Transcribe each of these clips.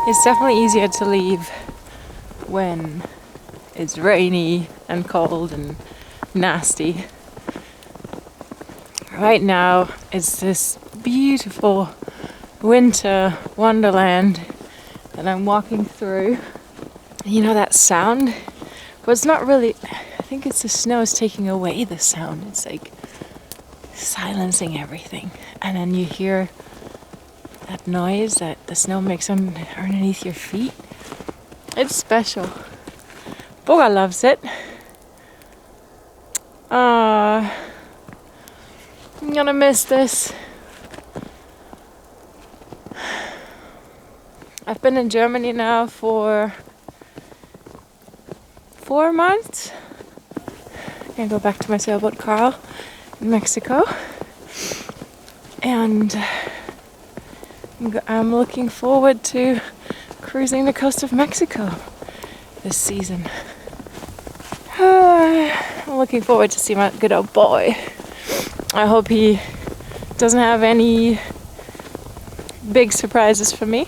It's definitely easier to leave when it's rainy and cold and nasty. Right now it's this beautiful winter wonderland that I'm walking through. You know that sound? Well, it's not really, I think it's the snow is taking away the sound. It's like silencing everything. And then you hear that noise that the snow makes underneath your feet. It's special. Boga loves it. I'm gonna miss this. I've been in Germany now for 4 months. I'm gonna go back to my sailboat Karl in Mexico. And I'm looking forward to cruising the coast of Mexico this season. I'm looking forward to see my good old boy. I hope he doesn't have any big surprises for me.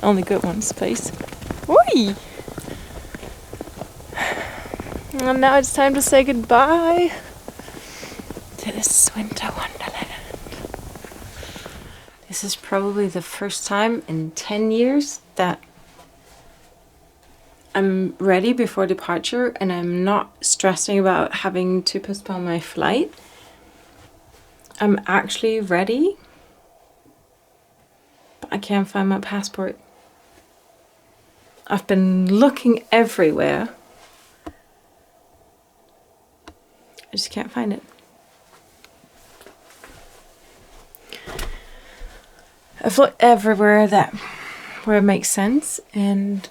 Only good ones, please. Oi! And now it's time to say goodbye to this winter wonderland. This is probably the first time in 10 years that I'm ready before departure and I'm not stressing about having to postpone my flight. I'm actually ready, but I can't find my passport. I've been looking everywhere. I just can't find it. I've looked everywhere where it makes sense, and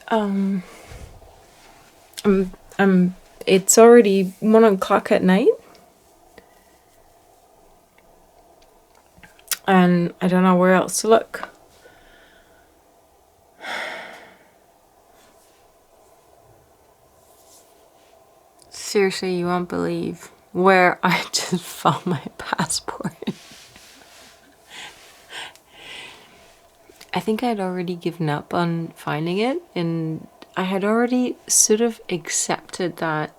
it's already 1 o'clock at night, and I don't know where else to look. Seriously, you won't believe where I just found my passport. I think I'd already given up on finding it, and I had already sort of accepted that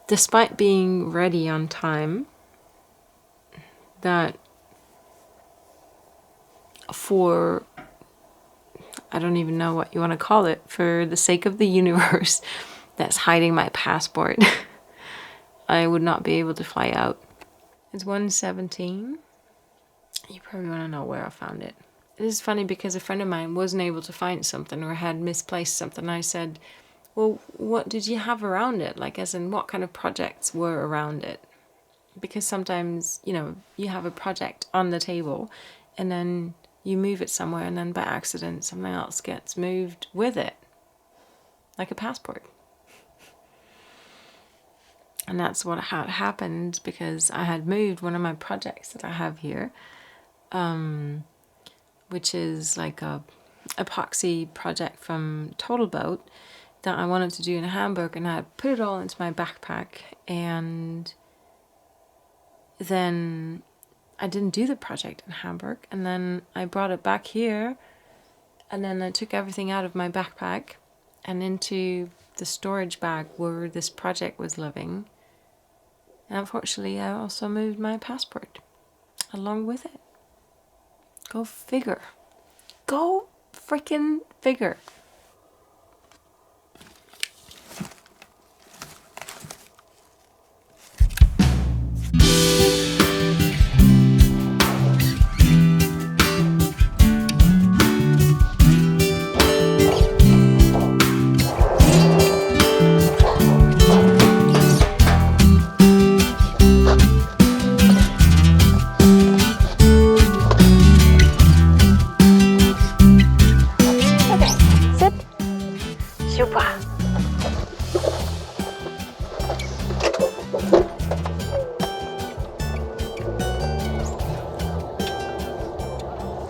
despite being ready on time, that for, I don't even know what you want to call it, for the sake of the universe that's hiding my passport, I would not be able to fly out. It's 1:17. You probably want to know where I found it. It is funny because a friend of mine wasn't able to find something or had misplaced something. I said, well, what did you have around it? Like, as in, what kind of projects were around it? Because sometimes, you know, you have a project on the table and then you move it somewhere and then by accident something else gets moved with it. Like a passport. And that's what had happened because I had moved one of my projects that I have here, which is like a epoxy project from Total Boat that I wanted to do in Hamburg, and I put it all into my backpack, and then I didn't do the project in Hamburg, and then I brought it back here, and then I took everything out of my backpack and into the storage bag where this project was living. And unfortunately, I also moved my passport along with it. Go figure. Go freaking figure.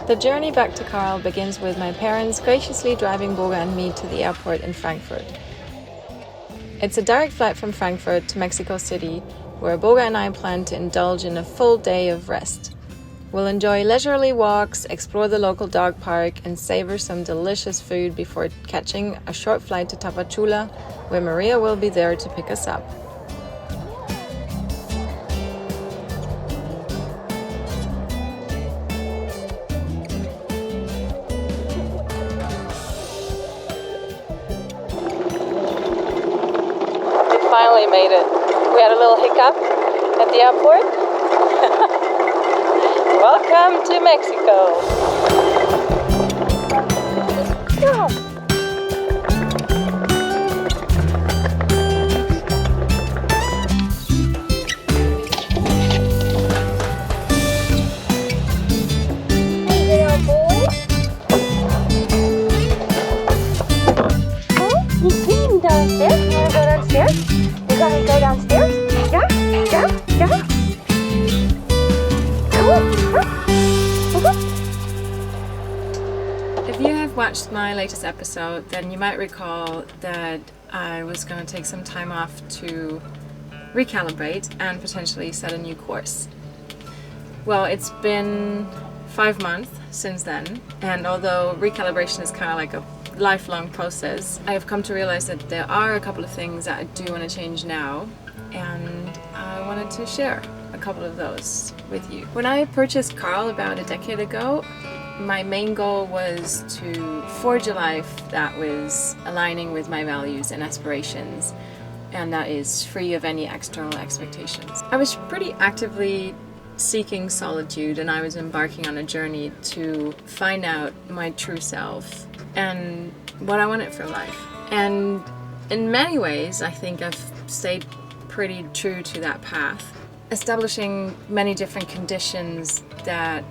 The journey back to Karl begins with my parents graciously driving Boga and me to the airport in Frankfurt. It's a direct flight from Frankfurt to Mexico City, where Boga and I plan to indulge in a full day of rest. We'll enjoy leisurely walks, explore the local dog park, and savor some delicious food before catching a short flight to Tapachula, where Maria will be there to pick us up. We finally made it. We had a little hiccup at the airport. Welcome to Mexico. Go. Hey, little boy. Oh, he's cleaning downstairs. You wanna go downstairs? You gotta go downstairs? Yeah. If you have watched my latest episode, then you might recall that I was going to take some time off to recalibrate and potentially set a new course. Well, it's been 5 months since then, and although recalibration is kind of like a lifelong process, I have come to realize that there are a couple of things that I do want to change now, and I wanted to share a couple of those with you. When I purchased Karl about a decade ago, my main goal was to forge a life that was aligning with my values and aspirations, and that is free of any external expectations. I was pretty actively seeking solitude, and I was embarking on a journey to find out my true self and what I wanted from life. And in many ways, I think I've stayed pretty true to that path, establishing many different conditions that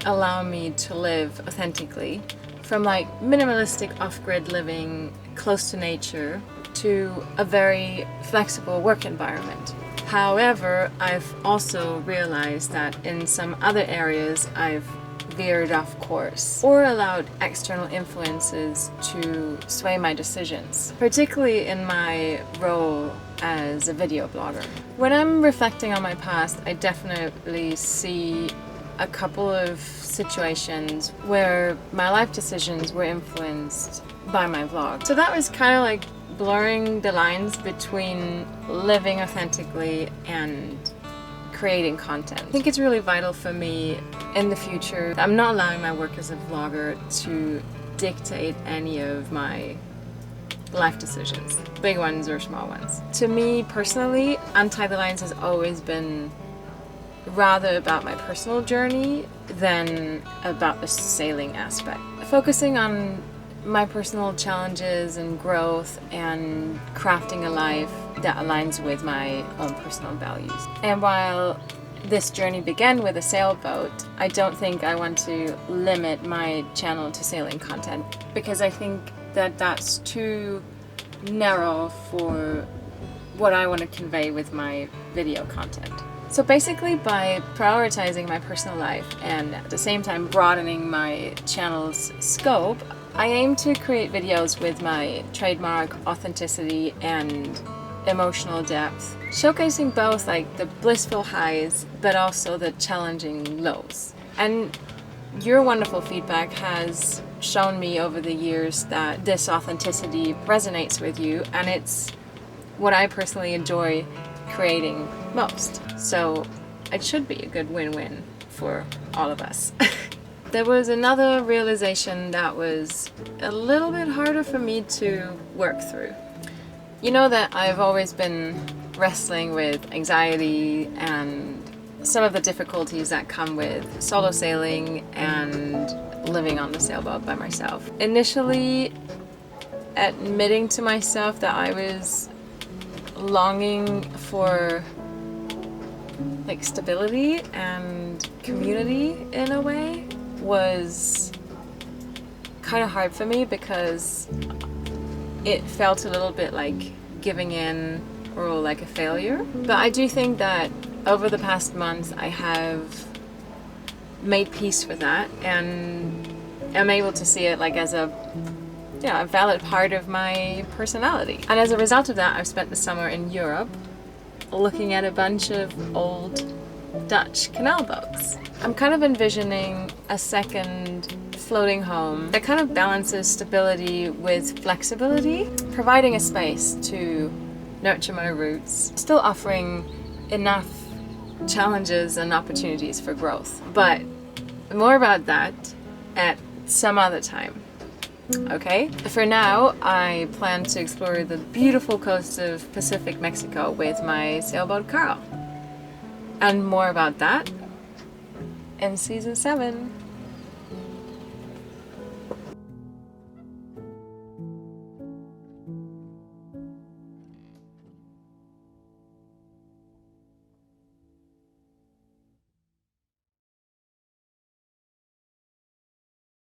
allow me to live authentically, from like minimalistic off-grid living close to nature to a very flexible work environment. However, I've also realized that in some other areas I've veered off course or allowed external influences to sway my decisions, particularly in my role as a video blogger. When I'm reflecting on my past, I definitely see a couple of situations where my life decisions were influenced by my vlog. So that was kind of like blurring the lines between living authentically and creating content. I think it's really vital for me in the future. I'm not allowing my work as a vlogger to dictate any of my life decisions, big ones or small ones. To me personally, Untie the Lines has always been rather about my personal journey than about the sailing aspect. Focusing on my personal challenges and growth and crafting a life that aligns with my own personal values. And while this journey began with a sailboat, I don't think I want to limit my channel to sailing content, because I think that that's too narrow for what I want to convey with my video content. So basically, by prioritizing my personal life and at the same time broadening my channel's scope, I aim to create videos with my trademark authenticity and emotional depth, showcasing both like the blissful highs but also the challenging lows. And your wonderful feedback has shown me over the years that this authenticity resonates with you, and it's what I personally enjoy creating most. So it should be a good win-win for all of us. There was another realization that was a little bit harder for me to work through. You know that I've always been wrestling with anxiety and some of the difficulties that come with solo sailing and living on the sailboat by myself. Initially, admitting to myself that I was longing for like stability and community in a way was kind of hard for me, because it felt a little bit like giving in or like a failure. But I do think that over the past month I have made peace with that, and I'm able to see it like as a valid part of my personality. And as a result of that, I've spent the summer in Europe looking at a bunch of old Dutch canal boats. I'm kind of envisioning a second floating home that kind of balances stability with flexibility, providing a space to nurture my roots, still offering enough challenges and opportunities for growth. But more about that at some other time. Okay? For now, I plan to explore the beautiful coast of Pacific Mexico with my sailboat Karl. And more about that in season 7.